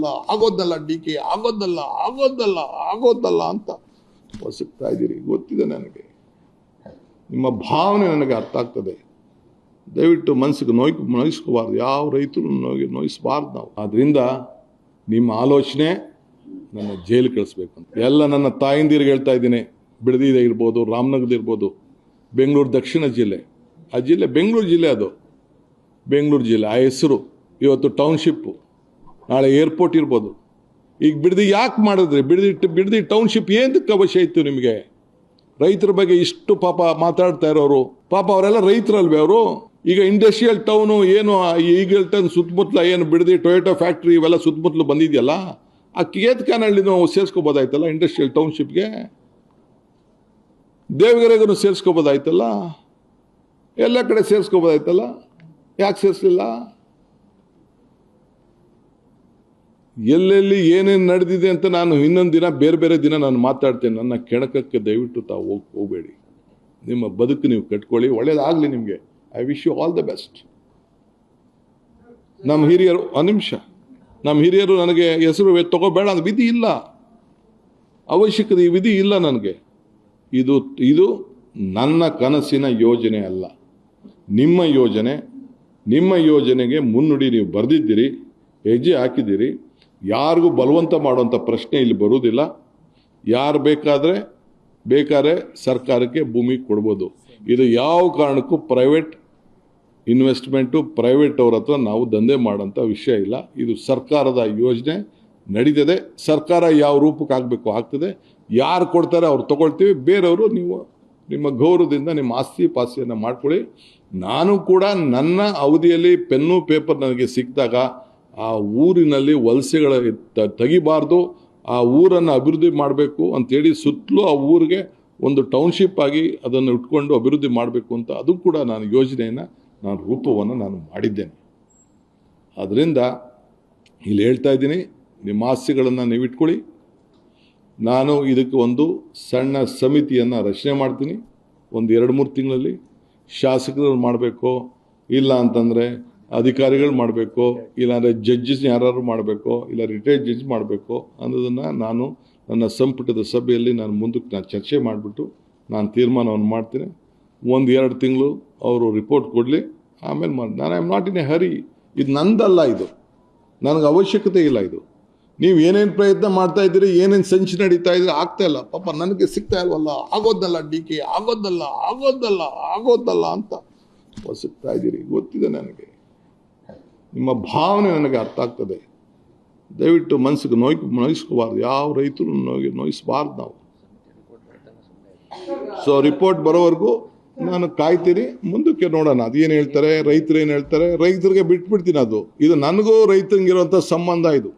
ಇಲ್ವಲ್ಲ, ಆಗೋದಲ್ಲ DK, ಆಗೋದಲ್ಲ ಅಂತ ಹೊಸಕ್ತಾ ಇದ್ದೀರಿ. ಗೊತ್ತಿದೆ ನನಗೆ, ನಿಮ್ಮ ಭಾವನೆ ನನಗೆ ಅರ್ಥ ಆಗ್ತದೆ. ದಯವಿಟ್ಟು ಮನಸ್ಸಿಗೆ ನೋಯಿಸ್ಕೋಬಾರ್ದು, ಯಾವ ರೈತರು ನೋಯಿಸಬಾರ್ದು ನಾವು. ಆದ್ದರಿಂದ ನಿಮ್ಮ ಆಲೋಚನೆ ನನ್ನ ಜೈಲು ಕಳಿಸ್ಬೇಕು ಅಂತ ಎಲ್ಲ ನನ್ನ ತಾಯಿಂದಿರಿಗೆ ಹೇಳ್ತಾ ಇದ್ದೀನಿ. ಬಿಡದಿದೆ ಇರ್ಬೋದು, ರಾಮನಗರ ಇರ್ಬೋದು, ಬೆಂಗಳೂರು ದಕ್ಷಿಣ ಜಿಲ್ಲೆ, ಆ ಜಿಲ್ಲೆ ಬೆಂಗಳೂರು ಜಿಲ್ಲೆ, ಅದು ಬೆಂಗಳೂರು ಜಿಲ್ಲೆ, ಆ ಹೆಸರು ಇವತ್ತು ಟೌನ್ಶಿಪ್ಪು, ನಾಳೆ ಏರ್ಪೋರ್ಟ್ ಇರ್ಬೋದು. ಈಗ ಬಿಡದಿ ಯಾಕೆ ಮಾಡಿದ್ರಿ? ಬಿಡದಿ ಟೌನ್ಶಿಪ್ ಏನಕ್ಕೆ ಅವಶ್ಯ ಇತ್ತು ನಿಮಗೆ? ರೈತರ ಬಗ್ಗೆ ಇಷ್ಟು ಪಾಪ ಮಾತಾಡ್ತಾ ಇರೋರು, ಪಾಪ ಅವರೆಲ್ಲ ರೈತರಲ್ವೇ ಅವರು? ಈಗ ಇಂಡಸ್ಟ್ರಿಯಲ್ ಟೌನು ಏನು ಈಗಲ್ಟನ್ ಸುತ್ತಮುತ್ತಲ ಏನು ಬಿಡದಿ ಟೊಯೋಟೋ ಫ್ಯಾಕ್ಟ್ರಿ ಇವೆಲ್ಲ ಸುತ್ತಮುತ್ತಲು ಬಂದಿದೆಯಲ್ಲ, ಆ ಕೇತ್ಕಾನಹಳ್ಳಿ ನಾವು ಸೇರಿಸ್ಕೋಬೋದಾಯ್ತಲ್ಲ ಇಂಡಸ್ಟ್ರಿಯಲ್ ಟೌನ್ಶಿಪ್ಗೆ. ದೇವಗೆರೆಗೂ ಸೇರಿಸ್ಕೋಬೋದಾಯ್ತಲ್ಲ, ಎಲ್ಲ ಕಡೆ ಸೇರಿಸ್ಕೋಬೋದಾಯ್ತಲ್ಲ, ಯಾಕೆ ಸೇರಿಸಲಿಲ್ಲ? ಎಲ್ಲೆಲ್ಲಿ ಏನೇನು ನಡೆದಿದೆ ಅಂತ ನಾನು ಇನ್ನೊಂದು ದಿನ ಬೇರೆ ದಿನ ನಾನು ಮಾತಾಡ್ತೇನೆ. ನನ್ನ ಕೆಣಕಕ್ಕೆ ದಯವಿಟ್ಟು ತಾವು ಹೋಗಬೇಡಿ. ನಿಮ್ಮ ಬದುಕು ನೀವು ಕಟ್ಕೊಳ್ಳಿ, ಒಳ್ಳೇದಾಗಲಿ ನಿಮಗೆ. I wish you all the best. ನಮ್ಮ ಹಿರಿಯರು, ಒಂದು ನಿಮಿಷ, ನಮ್ಮ ಹಿರಿಯರು ನನಗೆ ಹೆಸರು ತಗೋಬೇಡ ಅಂತ ವಿಧಿ ಇಲ್ಲ, ಅವಶ್ಯಕತೆ ವಿಧಿ ಇಲ್ಲ ನನಗೆ. ಇದು ನನ್ನ ಕನಸಿನ ಯೋಜನೆ ಅಲ್ಲ, ನಿಮ್ಮ ಯೋಜನೆ. ನಿಮ್ಮ ಯೋಜನೆಗೆ ಮುನ್ನುಡಿ ನೀವು ಬರೆದಿದ್ದೀರಿ, ಹೆಜ್ಜೆ ಹಾಕಿದ್ದೀರಿ. ಯಾರಿಗೂ ಬಲವಂತ ಮಾಡುವಂಥ ಪ್ರಶ್ನೆ ಇಲ್ಲಿ ಬರುವುದಿಲ್ಲ. ಯಾರು ಬೇಕಾದ್ರೆ ಸರ್ಕಾರಕ್ಕೆ ಭೂಮಿ ಕೊಡ್ಬೋದು. ಇದು ಯಾವ ಕಾರಣಕ್ಕೂ ಪ್ರೈವೇಟ್ ಇನ್ವೆಸ್ಟ್ಮೆಂಟು, ಪ್ರೈವೇಟ್ ಅವ್ರ ಹತ್ರ ನಾವು ದಂಧೆ ಮಾಡೋಂಥ ವಿಷಯ ಇಲ್ಲ. ಇದು ಸರ್ಕಾರದ ಯೋಜನೆ ನಡೀತದೆ. ಸರ್ಕಾರ ಯಾವ ರೂಪಕ್ಕೆ ಆಗಬೇಕು ಆಗ್ತದೆ. ಯಾರು ಕೊಡ್ತಾರೆ ಅವ್ರು ತಗೊಳ್ತೀವಿ. ಬೇರೆಯವರು ನೀವು ನಿಮ್ಮ ಗೌರವದಿಂದ ನಿಮ್ಮ ಆಸ್ತಿ ಪಾಸ್ತಿಯನ್ನು ಮಾಡ್ಕೊಳ್ಳಿ. ನಾನು ಕೂಡ ನನ್ನ ಅವಧಿಯಲ್ಲಿ ಪೆನ್ನು ಪೇಪರ್ ನನಗೆ ಸಿಕ್ಕಿದಾಗ ಆ ಊರಿನಲ್ಲಿ ವಲಸೆಗಳ ತೆಗಿಬಾರ್ದು, ಆ ಊರನ್ನು ಅಭಿವೃದ್ಧಿ ಮಾಡಬೇಕು ಅಂತೇಳಿ ಸುತ್ತಲೂ ಆ ಊರಿಗೆ ಒಂದು ಟೌನ್ಶಿಪ್ ಆಗಿ ಅದನ್ನು ಇಟ್ಕೊಂಡು ಅಭಿವೃದ್ಧಿ ಮಾಡಬೇಕು ಅಂತ ಅದು ಕೂಡ ನಾನು ಯೋಜನೆಯನ್ನು ರೂಪವನ್ನು ನಾನು ಮಾಡಿದ್ದೇನೆ. ಆದ್ದರಿಂದ ಇಲ್ಲಿ ಹೇಳ್ತಾ ಇದ್ದೀನಿ, ನಿಮ್ಮ ಆಸ್ತಿಗಳನ್ನು ನೀವು ಇಟ್ಕೊಳ್ಳಿ. ನಾನು ಇದಕ್ಕೆ ಒಂದು ಸಣ್ಣ ಸಮಿತಿಯನ್ನು ರಚನೆ ಮಾಡ್ತೀನಿ. ಒಂದು 2-3 ತಿಂಗಳಲ್ಲಿ ಶಾಸಕರು ಮಾಡಬೇಕು, ಇಲ್ಲ ಅಂತಂದರೆ ಅಧಿಕಾರಿಗಳು ಮಾಡಬೇಕು, ಇಲ್ಲಾಂದರೆ ಜಡ್ಜಸ್ ಯಾರು ಮಾಡಬೇಕು, ಇಲ್ಲ ರಿಟೈರ್ಡ್ ಜಡ್ಜ್ ಮಾಡಬೇಕು ಅನ್ನೋದನ್ನು ನಾನು ನನ್ನ ಸಂಪುಟದ ಸಭೆಯಲ್ಲಿ ಮುಂದಕ್ಕೆ ಚರ್ಚೆ ಮಾಡಿಬಿಟ್ಟು ನಾನು ತೀರ್ಮಾನವನ್ನು ಮಾಡ್ತೀನಿ. 1-2 ತಿಂಗಳು ಅವರು ರಿಪೋರ್ಟ್ ಕೊಡಲಿ, ಆಮೇಲೆ ನಾನು I am not in a hurry. ಇದು ನಂದಲ್ಲ, ಇದು ನನಗೆ ಅವಶ್ಯಕತೆ ಇಲ್ಲ. ಇದು ನೀವು ಏನೇನು ಪ್ರಯತ್ನ ಮಾಡ್ತಾ ಇದ್ದೀರಿ, ಏನೇನು ಸಂಚು ನಡೀತಾ ಇದ್ದೀರಿ, ಆಗ್ತಾ ಇಲ್ಲ. ಪಾಪ ನನಗೆ ಸಿಗ್ತಾ ಇಲ್ವಲ್ಲ, ಆಗೋದಲ್ಲ DK, ಆಗೋದಲ್ಲ ಅಂತ ಹೊಸಕ್ತಾ ಇದ್ದೀರಿ. ಗೊತ್ತಿದೆ ನನಗೆ, ನಿಮ್ಮ ಭಾವನೆ ನನಗೆ ಅರ್ಥ ಆಗ್ತದೆ. ದಯವಿಟ್ಟು ಮನಸ್ಸಿಗೆ ನೋಯಿಸ್ಕೋಬಾರ್ದು, ಯಾವ ರೈತರು ನೋಯಿಸಬಾರ್ದು ನಾವು. ಸೊ ರಿಪೋರ್ಟ್ ಬರೋವರೆಗೂ ನಾನು ಕಾಯ್ತೀನಿ. ಮುಂದಕ್ಕೆ ನೋಡೋಣ ಅದೇನು ಹೇಳ್ತಾರೆ, ರೈತರು ಏನು ಹೇಳ್ತಾರೆ. ರೈತರಿಗೆ ಬಿಟ್ಬಿಡ್ತೀನಿ. ಇದು ನನಗೂ ರೈತರಿಗಿರುವಂಥ ಸಂಬಂಧ, ಇದು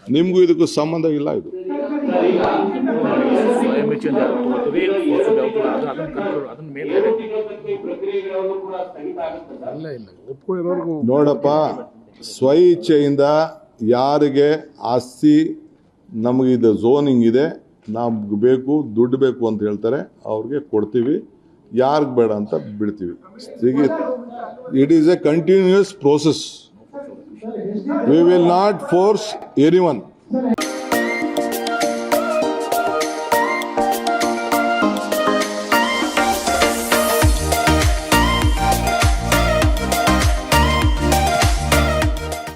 ನಿಮಗೂ ಇದಕ್ಕೂ ಸಂಬಂಧ ಇಲ್ಲ. ಇದು ನೋಡಪ್ಪ, ಸ್ವ ಇಚ್ಛೆಯಿಂದ ಯಾರಿಗೆ ಆಸ್ತಿ ನಮಗಿದು ಝೋನಿಂಗ್ ಇದೆ, ನಮ್ಗೆ ಬೇಕು, ದುಡ್ಡು ಬೇಕು ಅಂತ ಹೇಳ್ತಾರೆ, ಅವ್ರಿಗೆ ಕೊಡ್ತೀವಿ. ಯಾರಿಗೆ ಬೇಡ ಅಂತ ಬಿಡ್ತೀವಿ. It is A continuous process. We will not force anyone.